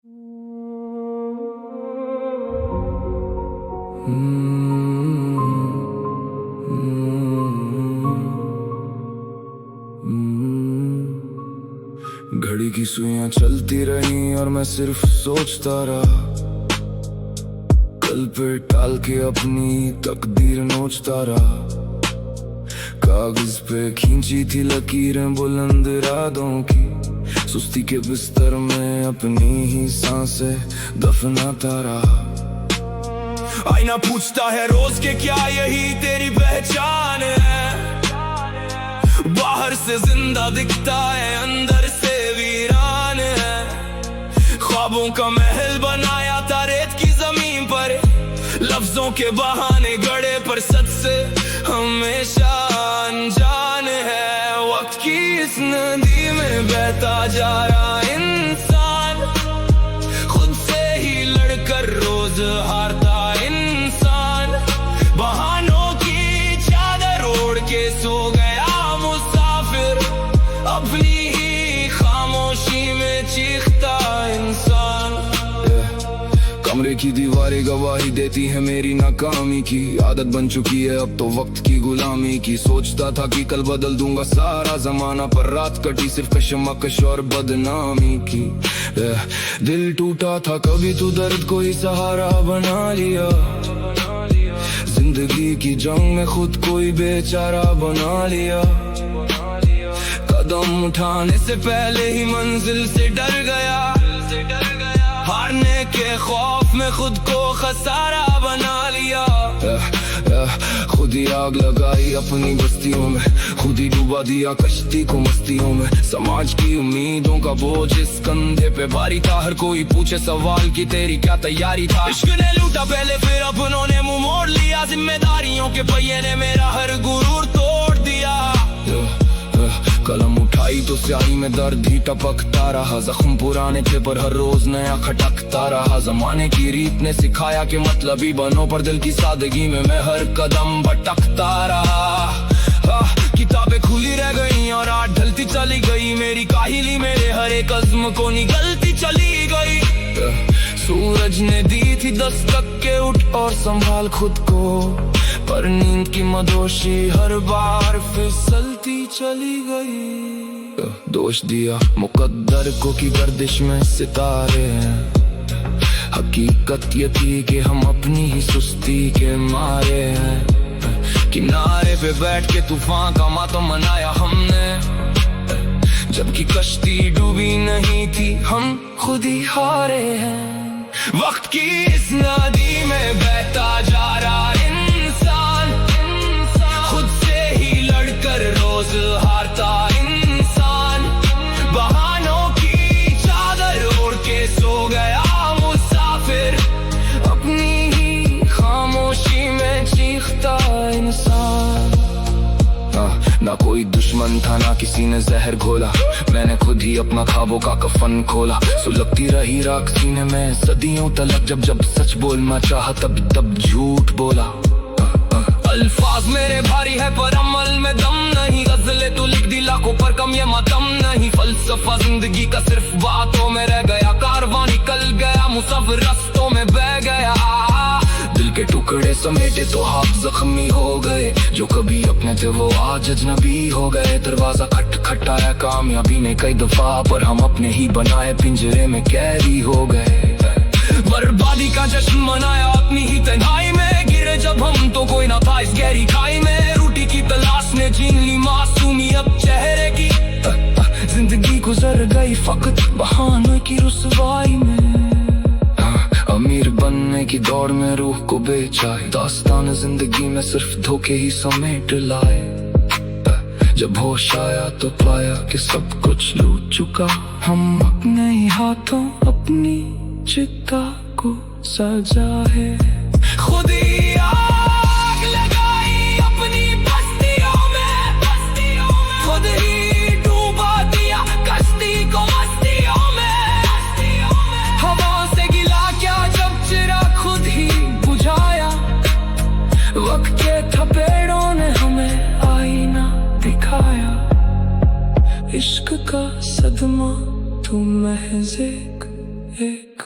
घड़ी की सुइयां चलती रही और मैं सिर्फ सोचता रहा, कल पे टाल के अपनी तकदीर नोचता रहा। कागज पे खींची थी लकीरें बुलंद इरादों की, सुस्ती के बिस्तर में अपनी ही सांसें दफनाता रहा। आईना पूछता है रोज के क्या यही तेरी पहचान है। बाहर से जिंदा दिखता है, अंदर से वीरान है। ख्वाबों का महल बनाया था रेत की जमीन पर, लफ्जों के बहाने गड़े पर सच से हमेशा अनजान है। वक्त की इस नदी में बहता जा रहा इंसान, खुद से ही लड़कर रोज हारता इंसान। बहानों की चादर ओढ़ के सो गया मुसाफिर, अपनी ही खामोशी में चीखता इंसान। कमरे की दीवारें गवाही देती है मेरी नाकामी की, आदत बन चुकी है अब तो वक्त की गुलामी की। सोचता था कि कल बदल दूंगा सारा जमाना, पर रात कटी सिर्फ कशमकश और बदनामी की। दिल टूटा था कभी तो दर्द को ही सहारा बना लिया, जिंदगी की जंग में खुद को ही बेचारा बना लिया। कदम उठाने से पहले ही मंजिल से डर गया, हारने के खौफ में खुद को खसारा बना लिया। खुद ही आग लगाई अपनी बस्तियों में, खुद ही डुबा दिया कश्ती को मस्तियों में। समाज की उम्मीदों का बोझ इस कंधे पे भारी था, हर कोई पूछे सवाल कि तेरी क्या तैयारी था। इश्क ने लूटा पहले फिर अपनों ने मुंह मोड़ लिया, जिम्मेदारियों के पहिए ने मेरा हर गुरूर तोड़ दिया। कलम उठाई तो स्याही में दर्द ही टपकता रहा, जख्म पुराने थे पर हर रोज नया खटकता रहा। जमाने की रीत ने सिखाया कि मतलबी बनो, पर दिल की सादगी में मैं हर कदम भटकता रहा। किताबें खुली रह गई और रात ढलती चली गई, मेरी काहिली मेरे हर एक अज़्म को निगलती चली गई। सूरज ने दी थी दस्तक के उठ और संभाल खुद को, पर नींद की मदोशी हर बार फिसलती चली गई। दोष दिया मुकद्दर को कि गर्दिश में सितारे हैं, हकीकत ये थी कि हम अपनी ही सुस्ती के मारे हैं। किनारे पे बैठ के तूफान का मातम मनाया हमने, जबकि कश्ती डूबी नहीं थी, हम खुद ही हारे हैं। वक्त की इस नदी में बहता जा रहा इंसान, खुद से ही लड़कर रोज हारता इंसान। बहानों की चादर ओढ़ के सो गया मुसाफिर, अपनी ही खामोशी में चीखता इंसान। ना कोई दुश्मन था ना किसी ने जहर घोला, मैंने खुद ही अपना ख्वाबों का कफन खोला। सुलगती रही राख सीने में सदियों तलक, जब जब सच बोलना चाहा तब तब झूठ बोला। अल्फाज मेरे भारी है पर अमल में दम नहीं, गज़लें तो लिख दी लाखों पर कम ये मातम नहीं। फलसफा जिंदगी का सिर्फ बातों में रह गया, कारवां निकल गया मुसाफिर रास्तों में बह गया। दिल के टुकड़े समेटे तो हाथ जख्मी हो गए, जो कभी अपने थे वो आज अजनबी हो गए। दरवाजा खटखटाया कामयाबी ने कई दफा, पर हम अपने ही बनाए पिंजरे में कैदी हो गए। बर्बादी का जश्न मनाया अपनी ही तन्हाई में, गिरे जब हम तो कोई ना था इस गहरी खाई में। रोटी की तलाश ने छीन ली मासूमी अब चेहरे की, जिंदगी गुजर गई फकत बहानों की रुसवाई में। अमीर बनने की दौड़ में रूह को बेचा, दास्तान जिंदगी में सिर्फ धोखे ही समेट लाए। जब होश आया तो पाया कि सब कुछ लूट चुका, हम अपने ही हाथों अपनी चिता को सजा है। खुद ही आग लगाई अपनी बस्तियों में, खुद ही डूबा दिया कश्ती को मस्तियों में। हवा से गिला क्या जब चिराग खुद ही बुझाया, वक्त के थपेड़ों ने हमें आईना दिखाया। इश्क का सदमा तू महज एक एक